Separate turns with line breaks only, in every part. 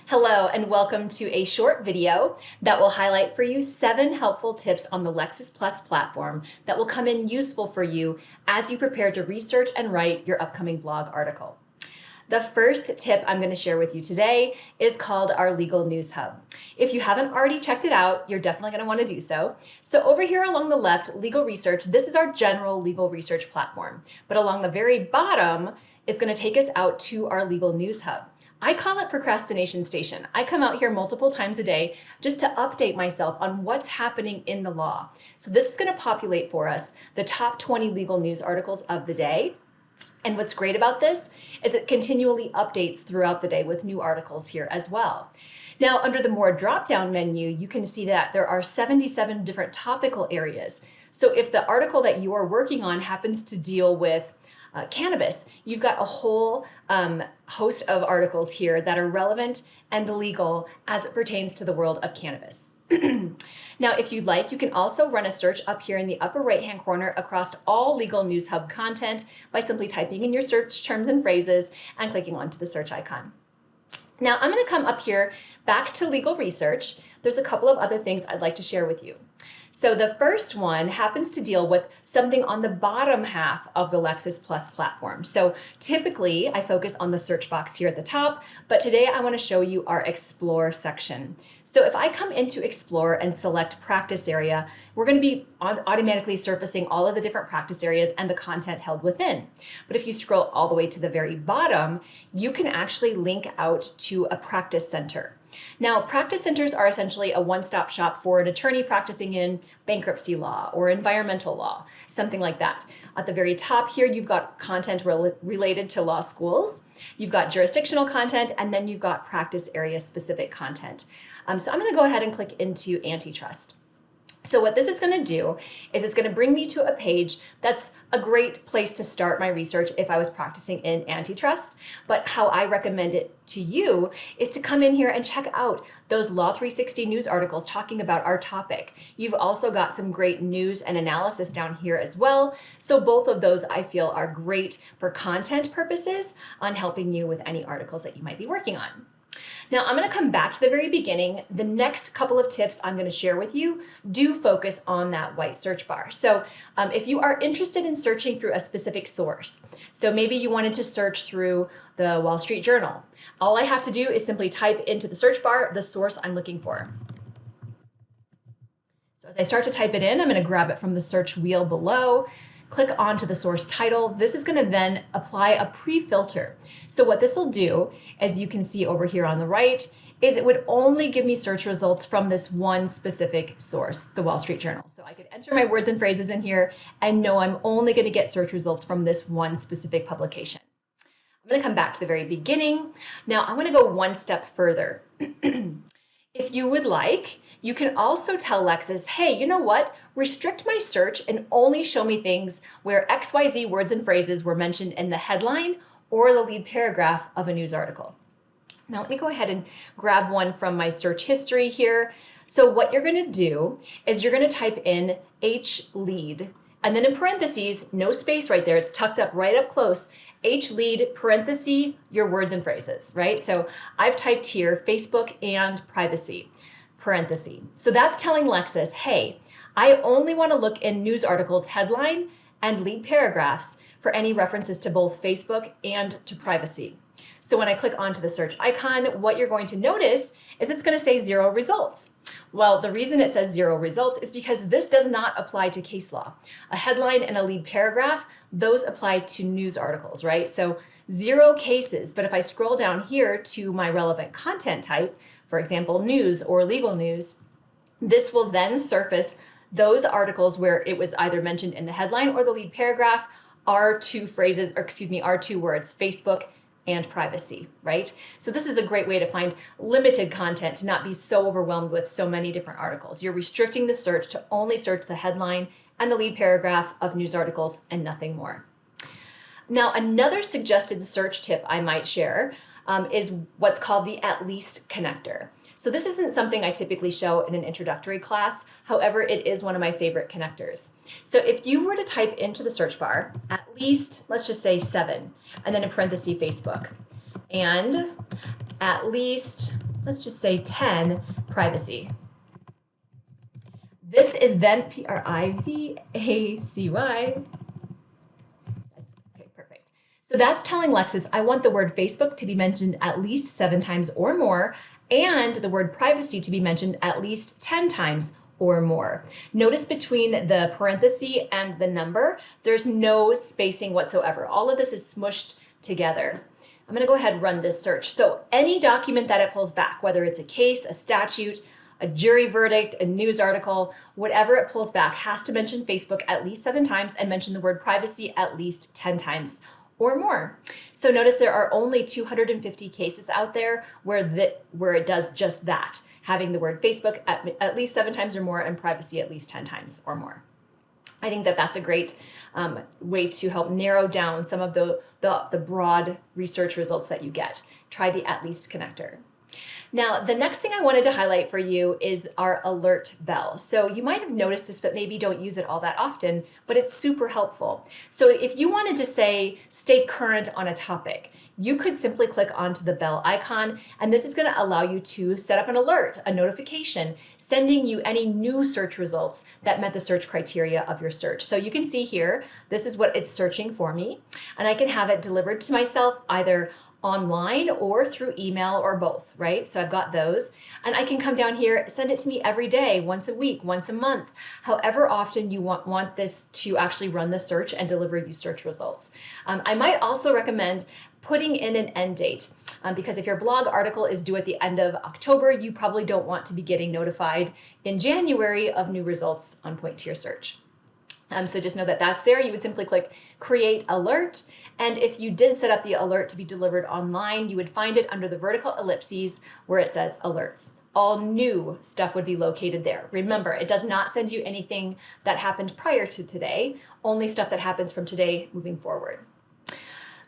Hello and welcome to a short video that will highlight for you 7 helpful tips on the Lexis Plus platform that will come in useful for you as you prepare to research and write your upcoming blog article. The first tip I'm going to share with you today is called our Legal News Hub. If you haven't already checked it out, you're definitely going to want to do so. So over here along the left, Legal Research, this is our general legal research platform. But along the very bottom, it's going to take us out to our Legal News Hub. I call it Procrastination Station. I come out here multiple times a day just to update myself on what's happening in the law. So this is going to populate for us the top 20 legal news articles of the day. And what's great about this is it continually updates throughout the day with new articles here as well. Now, under the more drop-down menu, you can see that there are 77 different topical areas. So if the article that you are working on happens to deal with cannabis, you've got a whole host of articles here that are relevant and legal as it pertains to the world of cannabis. Now, if you'd like, you can also run a search up here in the upper right-hand corner across all Legal News Hub content by simply typing in your search terms and phrases and clicking onto the search icon. Now, I'm going to come up here back to Legal Research. There's a couple of other things I'd like to share with you. So the first one happens to deal with something on the bottom half of the Lexis Plus platform. So typically I focus on the search box here at the top, but today I want to show you our Explore section. So if I come into Explore and select Practice Area, we're going to be automatically surfacing all of the different practice areas and the content held within. But if you scroll all the way to the very bottom, you can actually link out to a practice center. Now, practice centers are essentially a one-stop shop for an attorney practicing in bankruptcy law or environmental law, something like that. At the very top here, you've got content related to law schools, you've got jurisdictional content, and then you've got practice area specific content. So I'm going to go ahead and click into antitrust. So what this is going to do is it's going to bring me to a page that's a great place to start my research if I was practicing in antitrust. But how I recommend it to you is to come in here and check out those Law 360 news articles talking about our topic. You've also got some great news and analysis down here as well. So both of those I feel are great for content purposes on helping you with any articles that you might be working on. Now I'm going to come back to the very beginning. The next couple of tips I'm going to share with you do focus on that white search bar. So if you are interested in searching through a specific source, so maybe you wanted to search through the Wall Street Journal, all I have to do is simply type into the search bar the source I'm looking for. So as I start to type it in, I'm going to grab it from the search wheel below. Click onto the source title. This is going to then apply a pre-filter. So what this will do, as you can see over here on the right, is it would only give me search results from this one specific source, the Wall Street Journal. So I could enter my words and phrases in here and know I'm only going to get search results from this one specific publication. I'm going to come back to the very beginning. Now I want to go one step further. If you would like, you can also tell Lexis, hey, you know what? Restrict my search and only show me things where XYZ words and phrases were mentioned in the headline or the lead paragraph of a news article. Now let me go ahead and grab one from my search history here. So what you're going to do is you're going to type in H lead, and then in parentheses, no space right there, it's tucked up right up close, H lead parenthesis your words and phrases, right? So I've typed here Facebook and privacy parenthesis. So that's telling Lexis, hey, I only want to look in news articles headline and lead paragraphs for any references to both Facebook and to privacy. So when I click onto the search icon, what you're going to notice is it's going to say 0 results. Well, the reason it says 0 results is because this does not apply to case law. A headline and a lead paragraph, those apply to news articles, right? So 0 cases, but if I scroll down here to my relevant content type, for example, news or legal news, this will then surface those articles where it was either mentioned in the headline or the lead paragraph are 2 phrases, or excuse me, are 2 words, Facebook and privacy, right? So this is a great way to find limited content, to not be so overwhelmed with so many different articles. You're restricting the search to only search the headline and the lead paragraph of news articles and nothing more. Now, another suggested search tip I might share is what's called the at least connector. So this isn't something I typically show in an introductory class. However, it is one of my favorite connectors. So if you were to type into the search bar, at least, let's just say 7, and then in parentheses, Facebook, and at least let's just say 10, privacy. This is then privacy. Okay, perfect. So that's telling Lexis, I want the word Facebook to be mentioned at least 7 times or more, and the word privacy to be mentioned at least 10 times or more. Notice between the parenthesis and the number, there's no spacing whatsoever. All of this is smushed together. I'm going to go ahead and run this search. So any document that it pulls back, whether it's a case, a statute, a jury verdict, a news article, whatever it pulls back has to mention Facebook at least 7 times and mention the word privacy at least 10 times or more. So notice there are only 250 cases out there where it does just that, having the word Facebook at least 7 times or more and privacy at least 10 times or more. I think that that's a great way to help narrow down some of the broad research results that you get. Try the at least connector. Now, the next thing I wanted to highlight for you is our alert bell. So you might have noticed this, but maybe don't use it all that often, but it's super helpful. So if you wanted to say, stay current on a topic, you could simply click onto the bell icon, and this is going to allow you to set up an alert, a notification, sending you any new search results that met the search criteria of your search. So you can see here, this is what it's searching for me, and I can have it delivered to myself either online or through email or both, right? So I've got those, and I can come down here, send it to me every day, once a week, once a month, however often you want this to actually run the search and deliver you search results. I might also recommend putting in an end date, because if your blog article is due at the end of October, you probably don't want to be getting notified in January of new results on Point to Your Search. So just know that that's there. You would simply click create alert. And if you did set up the alert to be delivered online, you would find it under the vertical ellipses where it says alerts. All new stuff would be located there. Remember, it does not send you anything that happened prior to today, only stuff that happens from today moving forward.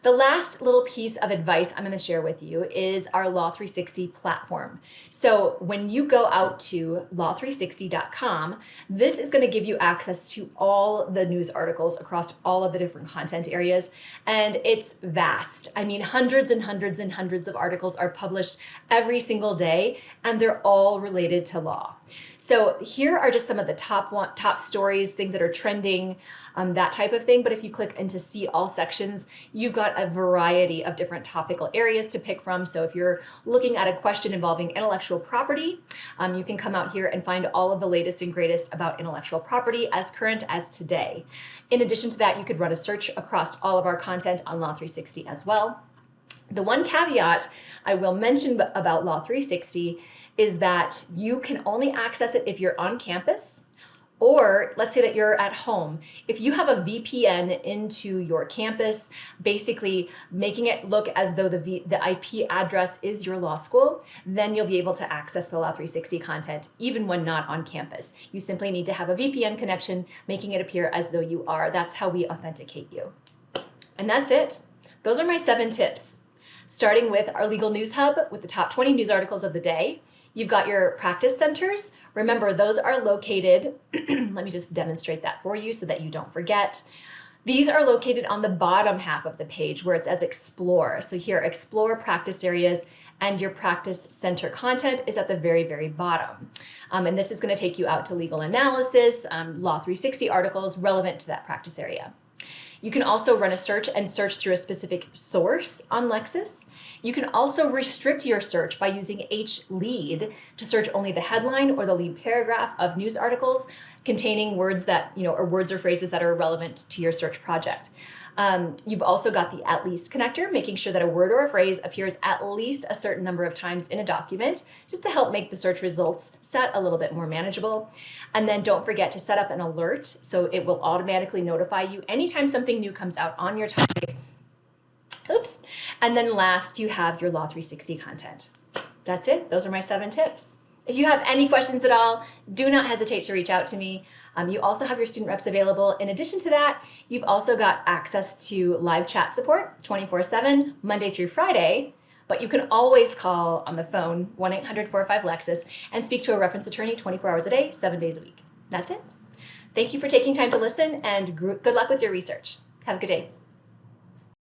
The last little piece of advice I'm going to share with you is our Law360 platform. So when you go out to law360.com, this is going to give you access to all the news articles across all of the different content areas, and it's vast. I mean, hundreds and hundreds and hundreds of articles are published every single day, and they're all related to law. So here are just some of the top stories, things that are trending, that type of thing. But if you click into see all sections, you've got a variety of different topical areas to pick from. So if you're looking at a question involving intellectual property, you can come out here and find all of the latest and greatest about intellectual property as current as today. In addition to that, you could run a search across all of our content on Law360 as well. The one caveat I will mention about Law360 is that you can only access it if you're on campus, or let's say that you're at home. If you have a VPN into your campus, basically making it look as though the IP address is your law school, then you'll be able to access the Law360 content even when not on campus. You simply need to have a VPN connection, making it appear as though you are. That's how we authenticate you. And that's it. Those are my 7 tips. Starting with our Legal News Hub with the top 20 news articles of the day. You've got your practice centers. Remember, those are located, let me just demonstrate that for you so that you don't forget. These are located on the bottom half of the page where it says Explore. So here, Explore practice areas, and your practice center content is at the very, very bottom. And this is going to take you out to legal analysis, Law360 articles relevant to that practice area. You can also run a search and search through a specific source on Lexis. You can also restrict your search by using HLead to search only the headline or the lead paragraph of news articles containing words that, or words or phrases that are relevant to your search project. You've also got the at least connector, making sure that a word or a phrase appears at least a certain number of times in a document, just to help make the search results set a little bit more manageable. And then don't forget to set up an alert so it will automatically notify you anytime something new comes out on your topic. Oops. And then last, you have your Law360 content. That's it. Those are my 7 tips. If you have any questions at all, do not hesitate to reach out to me. You also have your student reps available. In addition to that, you've also got access to live chat support 24/7, Monday through Friday, but you can always call on the phone 1-800-45-LEXIS and speak to a reference attorney 24 hours a day, 7 days a week. That's it. Thank you for taking time to listen, and good luck with your research. Have a good day.